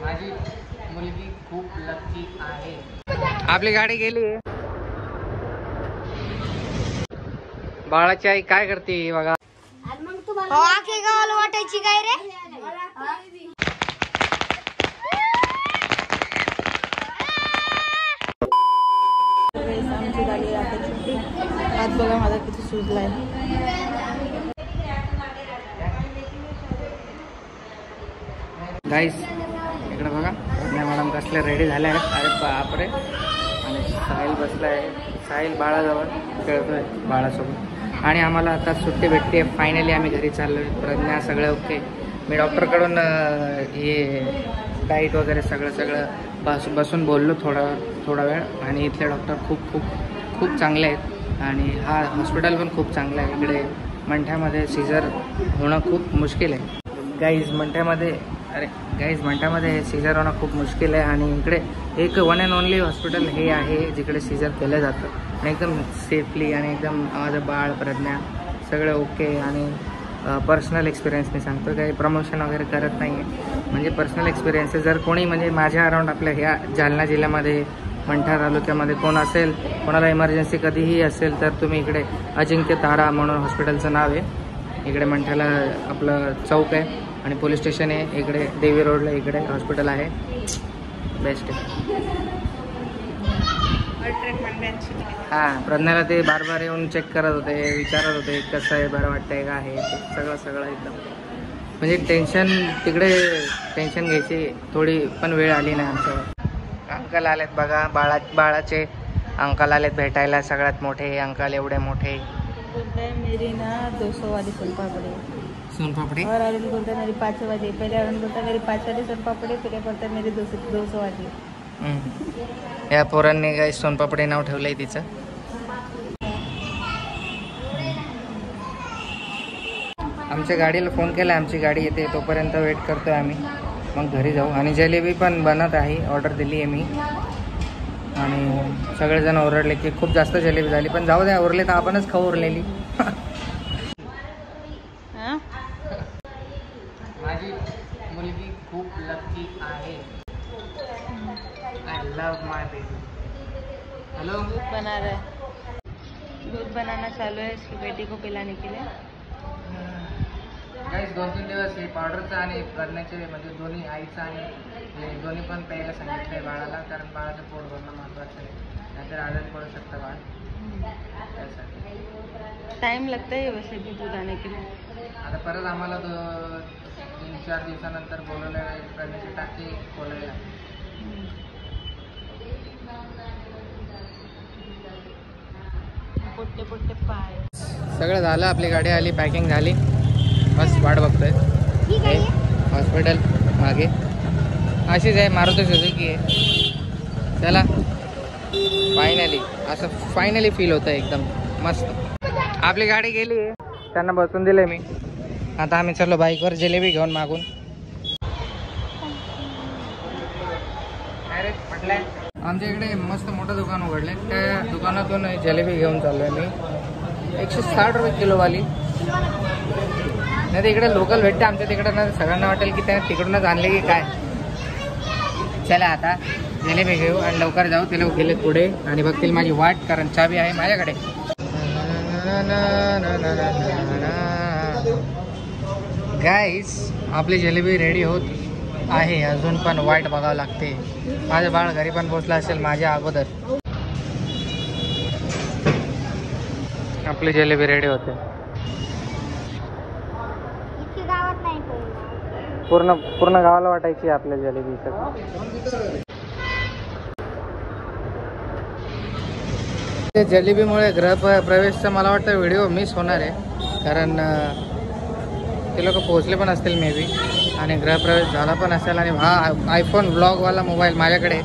माझी मुलगी खूप लकी आहे. आपली गाडी गेली. बाळाची आई काय करते बघा. आखे गावाला वाटायची काय रे. आमची गाडी आता सुट्टी. हात बघा माझा किती सुजलाय. गाईस इकडे बघा प्रज्ञा मॅडम कसले रेडी झाले आहेत. अरे बापरे. आणि साहिल बसलाय. साहिल बाळाजवळ खेळतोय बाळासोबत. आणि आम्हाला आता सुट्टी भेटते. फायनली आम्ही घरी चाललोय. प्रज्ञा सगळं ओके. मी डॉक्टरकडून हे डाईट वगैरे सगळं बसून बोललो थोडा वेळ. आणि इथले डॉक्टर खूप चांगले आहेत. आणि हा हॉस्पिटल पण खूप चांगलं आहे. इकडे मंठ्यामध्ये सीझर होणं खूप मुश्किल आहे. गाईज मंठ्यामध्ये सीझर होणं खूप मुश्किल आहे. आणि इकडे एक वन अँड ओनली हॉस्पिटल हे आहे जिकडे सीझर केलं जातं. आणि एकदम सेफली आणि एकदम माझं बाळ प्रज्ञा सगळं ओके. आणि पर्सनल एक्सपिरियन्स मी सांगतो. काही प्रमोशन वगैरे करत नाही आहे. म्हणजे पर्सनल एक्सपिरियन्स जर कोणी म्हणजे माझ्या अराउंड आपल्या ह्या जालना जिल्ह्यामध्ये मंठा तालुक्यामध्ये कोण असेल, कोणाला इमर्जन्सी कधीही असेल तर तुम्ही इकडे अजिंक्य तारा म्हणून हॉस्पिटलचं नाव आहे. इकडे मंठ्याला आपलं चौक आहे आणि पोलीस स्टेशन आहे. इकडे देवी रोडला इकडे हॉस्पिटल आहे. बेस्ट आहे. हां प्रज्ञाला ते बार येऊन चेक करत होते, विचारत होते कसं आहे, बरं वाटतंय का आहे ते सगळं एकदम. म्हणजे टेन्शन घ्यायची थोडी पण वेळ आली नाही आमच्यावर. अंकल आलेत बघा. बाळाचे अंकल आलेत भेटायला. सगळ्यात मोठे अंकल एवढे मोठे. बोलता है मेरी ना 200 वाली सोनपापड़ी और अरुण बोलता है मेरी 500 वाली. पहले अरुण बोलता है मेरी 5 वाली सोनपापड़ी, फिर बोलता है मेरी 200 वाली. या पोरांनी काही सोनपापडी नाव ठेवलंय तिचं. आमच्या गाडीला फोन केला. आमची गाडी येते तोपर्यंत वेट करतोय आम्ही. मग घरी जाऊ. आणि जलेबी पण बनत आहे. ऑर्डर दिली आहे मी. आणि सगळेजण ओरडले की खूप जास्त जलेबी झाली. पण जाऊ द्या, उरले तर आपणच खाऊ उरलेली. माझी मुलगी खूप लकी आहे. I love my baby. Hello. दूध बना रहा है. दूध बनाना चालू है इसकी बेटी को पिलाने के लिए. गाईस 2-3 दिवस हे पावडरचं आणि करण्याचे म्हणजे दोन्ही आईचं आणि हे दोन्ही पण प्यायला सांगितलं आहे बाळाला. कारण बाळाचं पोट भरणं महत्त्वाचं आहे. नाहीतर आजारी पडू शकतं बाळ. त्यासाठी टाइम लगता है वैसे भी दूध आने के लिए. आता परत आम्हाला 3-4 दिवसानंतर बोलवलं आहे. करण्याची टाकी खोलायला. पोट्टे पाय. सगळं झालं. आपली गाडी आली. पॅकिंग झाली. बस वाट बघतोय. हॉस्पिटल मागे अशीच आहे. मारुती सुझुकी आहे. चला फायनली फील होतं एकदम मस्त. आपली गाडी गेली आहे. त्यांना बसून दिले मी. आता आम्ही चाललो बाईकवर जिलेबी घेऊन मागून. म्हटलंय आमच्या इकडे मस्त मोठं दुकान उघडलंय. त्या दुकानातून जिलेबी घेऊन चाललोय मी. 160 रुपये किलोवाली. नाही तर इकडे लोकल भेटते आमच्या तिकडं ना. सगळ्यांना वाटेल की त्याने तिकडूनच आणले की काय. चला आता जिलेबी घेऊ आणि लवकर जाऊ. ते लोक गेले पुढे आणि बघतील माझी वाट. कारण चाबी आहे माझ्याकडे. गाईस आपली जिलेबी रेडी होत आहे. अजून पण वाट बघावं लागते. माझं बाळ घरी पण पोचलं असेल माझ्या अगोदर. आपली जिलेबी रेडी होते. पूर्ण गावाला वाटायची आपल्या जिलेबी. ते जिलेबीमुळे गृहप्रवेशचा मला वाटतं व्हिडिओ मिस होणार आहे. कारण ते लोक पोहोचले पण असतील मे बी. आणि गृहप्रवेश झाला पण असेल. आणि हा आयफोन ब्लॉगवाला मोबाईल माझ्याकडे.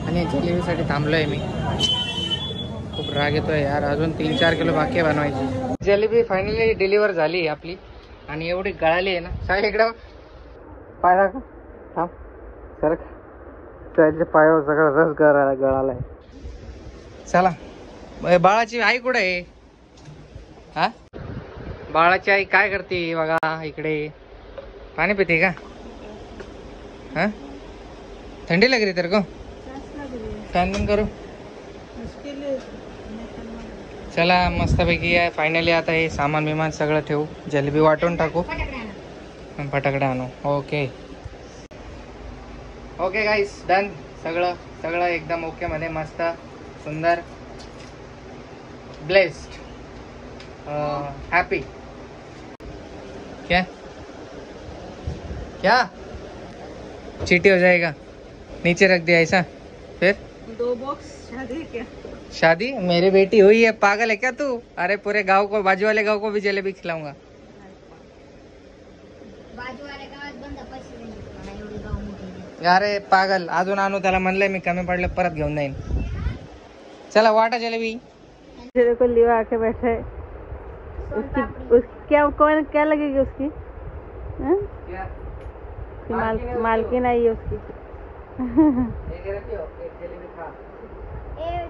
आणि जिलेबीसाठी थांबलो आहे मी. खूप राग येतोय यार. अजून 3-4 किलो बाकी आहे बनवायची. जिलेबी फायनली डिलिव्हर झाली आपली. आणि एवढी गळाली आहे ना. साहेब इकडं पाय दाखव. थांब सर. त्याच्या पायावर सगळं रस गळालाय. चला बाळाची आई कुठे आहे. हा बाळाची आई काय करते बघा. इकडे पाणी पिते का. हा ठंडी लग रही तेरे को? फॅन बंद करू. चला मस्तपैकी आहे. फायनली आता हे सामान बिमान सगळं ठेवू, जलेबी वाटून टाकू आणि फटाकडे आणू. ओके ओके गाईस, डन. सगळं सगळं एकदम ओके मध्ये, मस्त सुंदर, ब्लेस्ड, हैप्पी. क्या क्या चीटी हो जाएगा, नीचे रख दिया ऐसा. फिर 2 बॉक्स शादी क्या? शादी? मेरी बेटी हुई है, पागल है क्या तू? अरे पूरे गांव को, बाजू वाले गांव को भी जलेबी खिलाऊंगा. बाजूवाल्या गावात बंद पैसे नाही. मला एवढे गाव मोठे. अरे पागल, अजून आणू त्याला म्हणलंय मी, कमी पडलं परत घेऊन जाईन. चला वाटा जलेबी. देखो लिवा आके बैठा है. क्या कौन क्या लगेगी उसकी? हाँ? मालकिन आई है उसकी. ए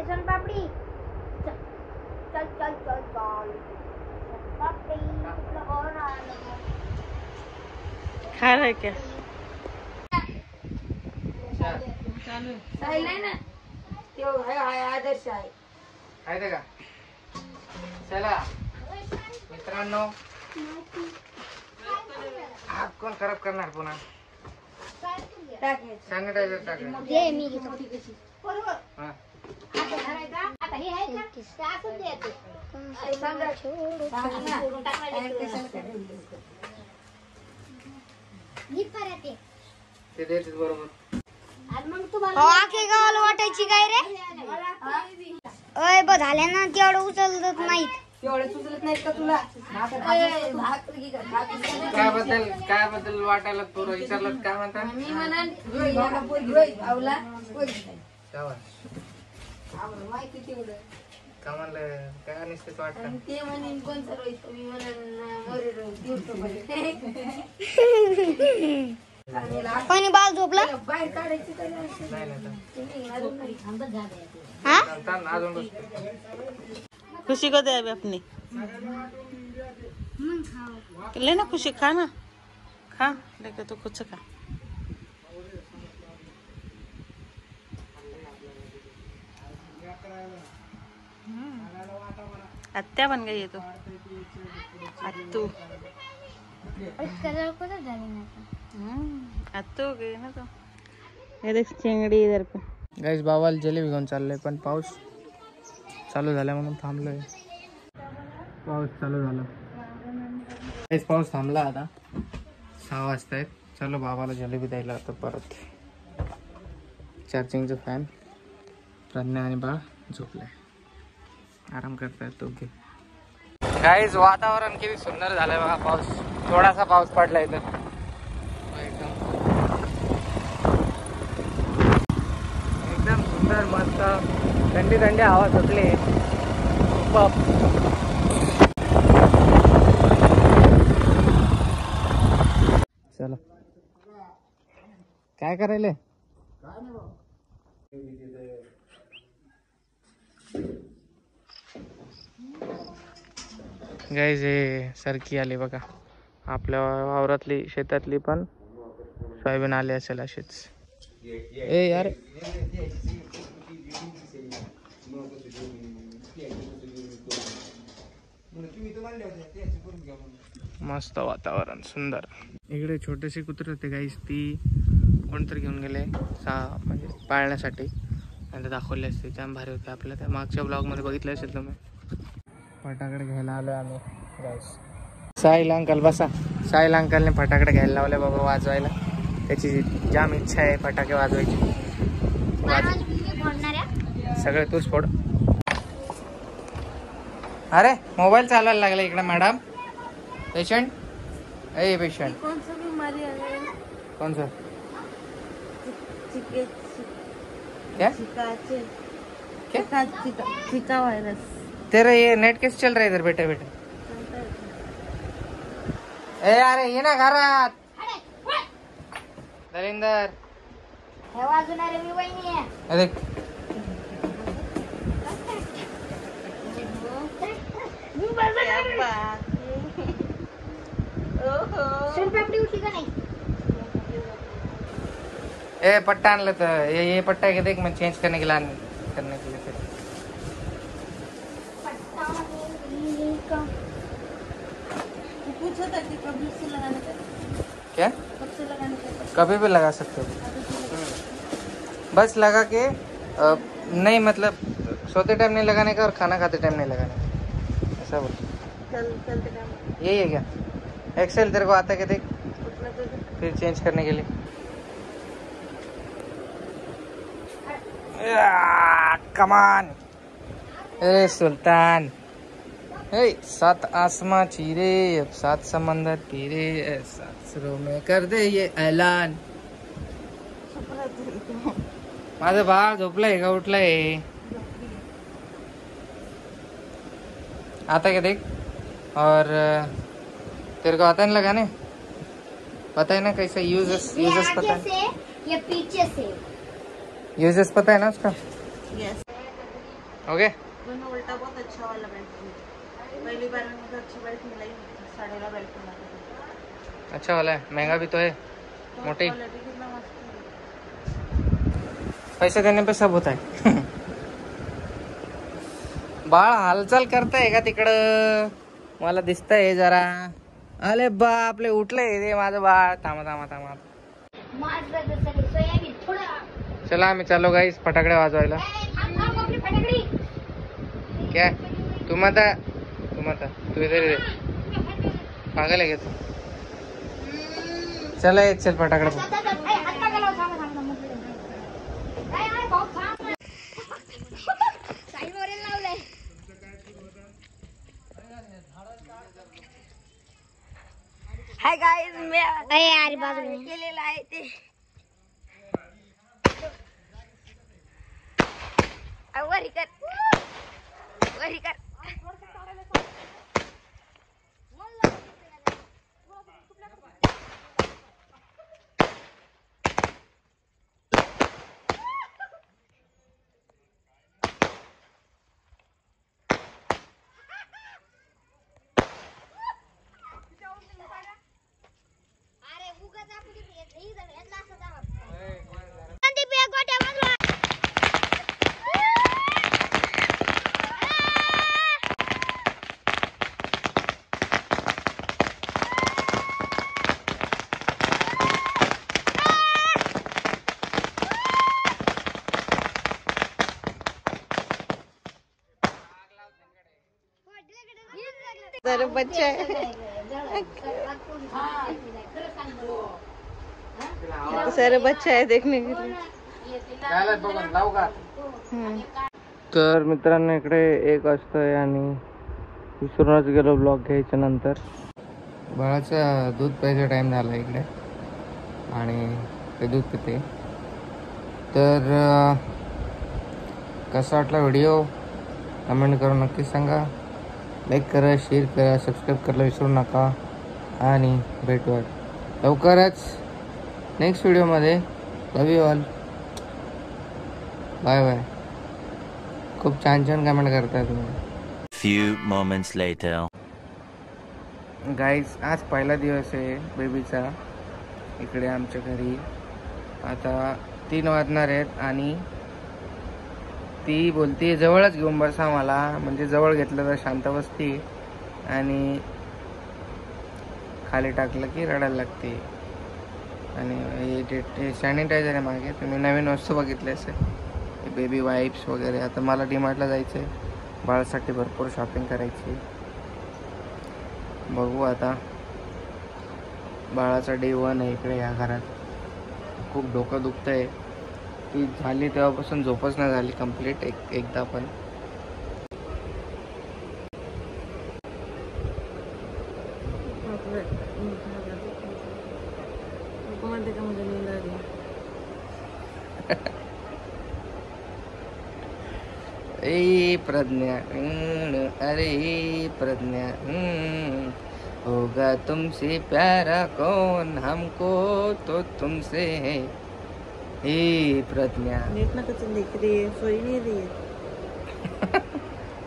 सोन पापड़ी, चल चल चल चल चल. पापड़ी और आ लो. खा रहा है क्या? नाही ना, त्यो आहे आदर्श आहे. आहे का? चला मित्रांनो, हात कोण खराब करणार पुन्हा? सॅनिटायझर टाकायचं. दे मी घेतो. बरोबर. हा. आता हे आहे का? ते असं द्यायचं. अरे सांगा. नीट करा ते. ते देतेच बरोबर. आणि मग तुम्हाला आखे गावाला वाटायची काय रे? अय ब झाल्या ना, तेवढं उचलत नाहीत. काय बद्दल वाटायला पोरं विचारलं, काय म्हणतात? का म्हणलं, काय निश्चित वाटतं? कोणी बाल झोपला? नाही हा? अजून बसतो. खुशी को दे अभी अपनी. लेना खुशी, खा ना, खा लेके तो कुछ खा. आत्या बन गई है तो. अत्तू अत्तू हो गई ना तो. ये देख चिंगड़ी इधर पे. गाईस बाबाला जलेबी घेऊन चाललोय, पण पाऊस चालू झाला म्हणून थांबलोय. पाऊस चालू झाला. गाईस पाऊस थांबला आता. 6 वाजता आहेत. चलो बाबाला जलेबी द्यायला आता परत. चार्जिंगचं फॅन. प्रज्ञा आणि बाळ झोपलाय, आराम करतायत दोघे. गाईस वातावरण किती सुंदर झालंय बघा. पाऊस, थोडासा पाऊस पडला इथं. एकदम सुंदर, मस्त थंडी थंडी हवा सुटली. चला काय करायले? गाईज हे सरकी आली बघा. आपल्या वावरातली, शेतातली पण सोयाबीन आली असेल अशीच. ए यार, मस्त वातावरण सुंदर. इकडे छोटेसे कुत्रे होते गाईस, ती कोणतरी घेऊन गेले म्हणजे पाळण्यासाठी. आणि दाखवले असते, जाम भारी होते. आपल्या त्या मागच्या ब्लॉगमध्ये बघितले असेल तुम्ही. फटाकडे घ्यायला आलो आम्ही गाईस. साहिल अंकल बसा. साहिल अंकलने फटाकडे घ्यायला लावले बाबा वाजवायला. त्याची जाम इच्छा आहे फटाके वाजवायची. सगळे तूच फोड. अरे मोबाईल चालवायला लागला इकडे मॅडम. पेशंट, ए पेशंट. कौन सा बीमारी है? कौन सा? क्या? क्या? चिका वायरस. तेरा ये नेट कैसे चल रहा है इधर बेटे बेटे? ए अरे ये ना घरात. दलिंदर हे वाजवणारे मी वहिनी आहे. देख. सोनपापडी उठली का नाही? ए पट्टा आणलं तर ये पट्टा है देख मैं चेंज करने के लिए करने के लिए फिर पूछा था कि कब से लगाने का, क्या कब से लगाने का? कभी भी लगा सकते हो बस लगा के नहीं मतलब सोते टाइम नहीं लगाने का और खाना खाते टाइम नहीं लगाने का ऐसा बोल चलते टाइम यही है क्या एक्सेल तेरे को आता है क्या देख उतना तो फिर चेंज करने के लिए कमान अरे सुल्तान हे सात आसमां चीरे अब सात समंदर पीरे सात सुरों में कर दे ये ऐलान माझं बाळ झोपलंय का उठलंय आता क्या देख और तेरे को आता नहीं लगाने पता है ना कैसे यूजेस पता है से या पीछे से यूजेस पता है ना उसका यस ओके दोनों उल्टा बहुत अच्छा वाला बेल्ट है। पहली बार में मुझे अच्छी बेल्ट मिला ही नहीं, 1.5 बेल्ट मिला था। अच्छा वाला है महंगा भी तो है तो मोटी क्वालिटी कितना मस्त है। पैसे देने पे सब होता है बाळ हालचाल करताय का तिकडं मला दिसतंय जरा अरे बापले उठलंय रे माझं बाळ थांबा थांबा थांबा सोयाबीन थोडं चला आम्ही चाललो गाईस फटाकडे वाजवायला आपली फटाकडी क्या तू तू इधर पागल आहे का तू चला येत चल फटाकडे हाय गाइस मैं यार बाजू केलेलं आहे ते वरी कर सर बच्चा है सर बच्चा आहे देखने के लिए तर मित्रांनो इकडे एक वाजतोय आणि विसरूनच गेलो ब्लॉग घ्यायच्या नंतर बाळाचा दूध प्यायचा टाइम झाला इकडे आणि ते दूध पिते तर कसा वाटला व्हिडिओ कमेंट करून नक्की सांगा लाईक करा शेअर करा सबस्क्राईब करायला विसरू नका आणि भेटूया लवकरच नेक्स्ट व्हिडिओमध्ये लव यू ऑल बाय बाय खूप छान छान कमेंट करताय तुम्ही Few moments later. गाईज आज पहिला दिवस आहे बेबीचा इकडे आमच्या घरी आता 3 वाजणार आहेत आणि ती बोलते जवळच घेऊन बसा मला म्हणजे जवळ घेतलं तर शांत बसते आणि खाली टाकलं की रडायला लागते आणि हे सॅनिटायझर आहे मागे तुम्ही नवीन वस्तू बघितले असेल बेबी वाईप्स वगैरे आता मला डीमार्टला जायचं आहे बाळासाठी भरपूर शॉपिंग करायची बघू आता बाळाचा डे 1 आहे इकडे या घरात खूप डोकं दुखतं आहे ती झाली तेव्हापासून झोपच नाही झाली कंप्लीट एकदा पण मुझे नींद आ रही ए प्रज्ञा अरे प्रज्ञा होगा तुमसे प्यारा कौन हमको तो तुमसे है हे प्रज्ञा नीट ना कसं देख रही है सोई नहीं रही है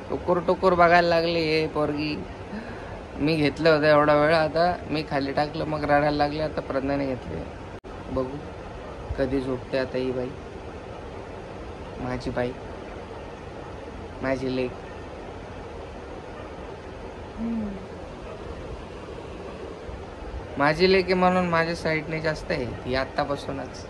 टुकूर टुकूर बघायला लागली हे पोरगी मी घेतलं होतं एवढा वेळ आता मी खाली टाकलं मग रडायला लागले आता प्रज्ञाने घेतले बघू कधी झोपते आता ही बाई, माझी बाई, माझी लेक. माझी लेक आहे म्हणून माझ्या साईडने जास्त आहे ती आत्तापासूनच.